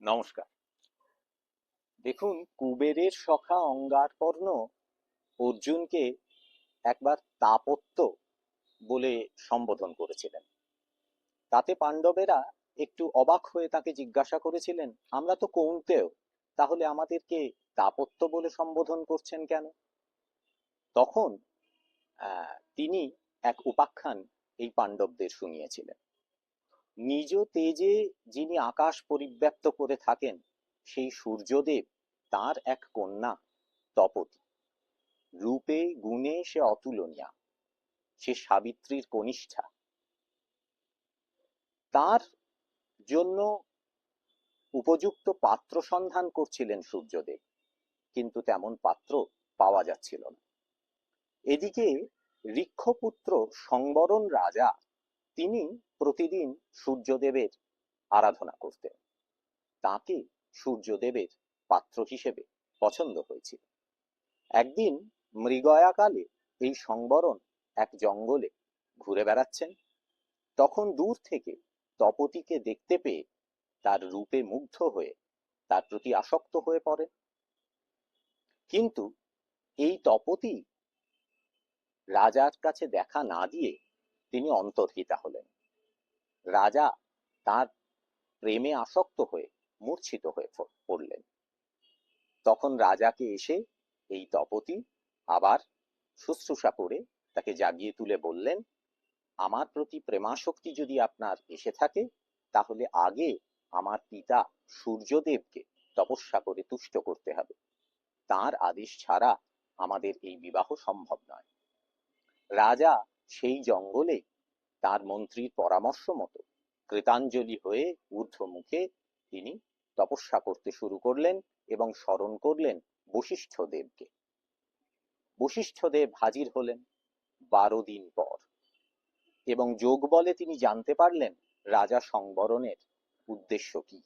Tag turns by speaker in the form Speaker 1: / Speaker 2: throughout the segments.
Speaker 1: নমস্কার। দেখুন, কুবেরের সখা অঙ্গারকর্ণ অর্জুনকে একবার তাপত্য বলে সম্বোধন করেছিলেন। তাতে পাণ্ডবেরা একটু অবাক হয়ে তাকে জিজ্ঞাসা করেছিলেন, আমরা তো কৌন্তেয়, তাহলে আমাদেরকে তাপত্য বলে সম্বোধন করছেন কেন? তখন তিনি এক উপাখ্যান এই পাণ্ডবদের শুনিয়েছিলেন। নিজ তেজে যিনি আকাশ পরিব্যাপ্ত করে থাকেন, সেই সূর্যদেব তার এক কন্যা তপতী। রূপে গুণে সে অতুলনীয়া, সে সাবিত্রীর কনিষ্ঠা। তার জন্য উপযুক্ত পাত্র সন্ধান করছিলেন সূর্যদেব, কিন্তু তেমন পাত্র পাওয়া যাচ্ছিল না। এদিকে ঋক্ষপুত্র সংবরণ রাজা, তিনি প্রতিদিন সূর্যদেবের আরাধনা করতেন। তাকে সূর্যদেবের পাত্র হিসেবে পছন্দ হয়েছিল। একদিন মৃগয়াকালে এই সংবরণ এক জঙ্গলে ঘুরে বেড়াচ্ছেন। তখন দূর থেকে তপতীকে দেখতে পেয়ে তার রূপে মুগ্ধ হয়ে তার প্রতি আসক্ত হয়ে পড়েন। কিন্তু এই তপতী রাজার কাছে দেখা না দিয়ে তিনি অন্তর্হিতা হলেন। রাজা তার প্রেমে আসক্ত হয়ে মূর্ছিত হয়ে পড়লেন। তখন রাজাকে এসে এই তপতী আবার শুশ্রূষা করে তাকে জাগিয়ে তুলে বললেন, আমার প্রতি প্রেমাসক্তি যদি আপনার এসে থাকে, তাহলে আগে আমার পিতা সূর্যদেবকে তপস্যা করে তুষ্ট করতে হবে। তার আদেশ ছাড়া আমাদের এই বিবাহ সম্ভব নয়। রাজা সেই জঙ্গলে তার মন্ত্রীর পরামর্শ মতো কৃতাঞ্জলি হয়ে ঊর্ধ্বমুখে তিনি তপস্যা করতে শুরু করলেন এবং স্মরণ করলেন বশিষ্ঠ দেবকে। বশিষ্ঠ দেব হাজির হলেন 12 দিন পর, এবং যোগ বলে তিনি জানতে পারলেন রাজা সংবরণের উদ্দেশ্য কি।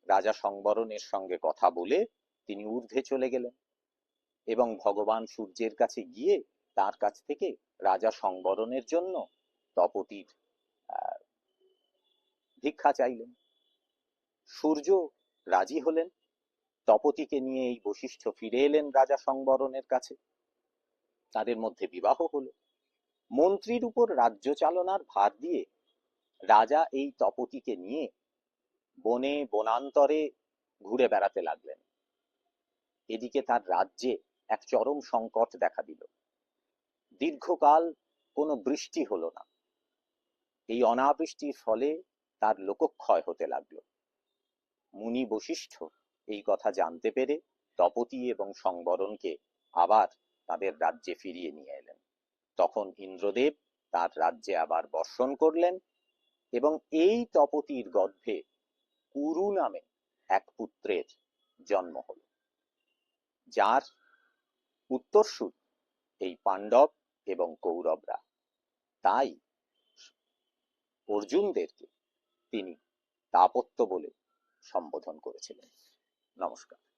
Speaker 1: রাজা সংবরণের সঙ্গে কথা বলে তিনি ঊর্ধ্বে চলে গেলেন এবং ভগবান সূর্যের কাছে গিয়ে তার কাছ থেকে রাজা সংবরণের জন্য তপতীর ভিক্ষা চাইলেন। সূর্য রাজি হলেন। তপতীকে নিয়ে এই বশিষ্ঠ ফিরে এলেন রাজা সংবরণের কাছে। তাদের মধ্যে বিবাহ হলো। মন্ত্রীর উপর রাজ্য চালনার ভার দিয়ে রাজা এই তপতীকে নিয়ে বনে বনান্তরে ঘুরে বেড়াতে লাগলেন। এদিকে তার রাজ্যে এক চরম সংকট দেখা দিল। দীর্ঘকাল কোনো বৃষ্টি হলো না। এই অনাবৃষ্টির ফলে তার লোকক্ষয় হতে লাগলো। মুনি বশিষ্ঠ এই কথা জানতে পেরে তপতী এবং সংবরণকে আবার তাদের রাজ্যে ফিরিয়ে নিয়ে এলেন। তখন ইন্দ্রদেব তার রাজ্যে আবার বর্ষণ করলেন এবং এই তপতীর গর্ভে কুরু নামে এক পুত্রের জন্ম হল, যার উত্তরসূরি এই পাণ্ডব এবং কৌরবরা। তাই অর্জুনদেরকে তিনি তাপত্য বলে সম্বোধন করেছিলেন। নমস্কার।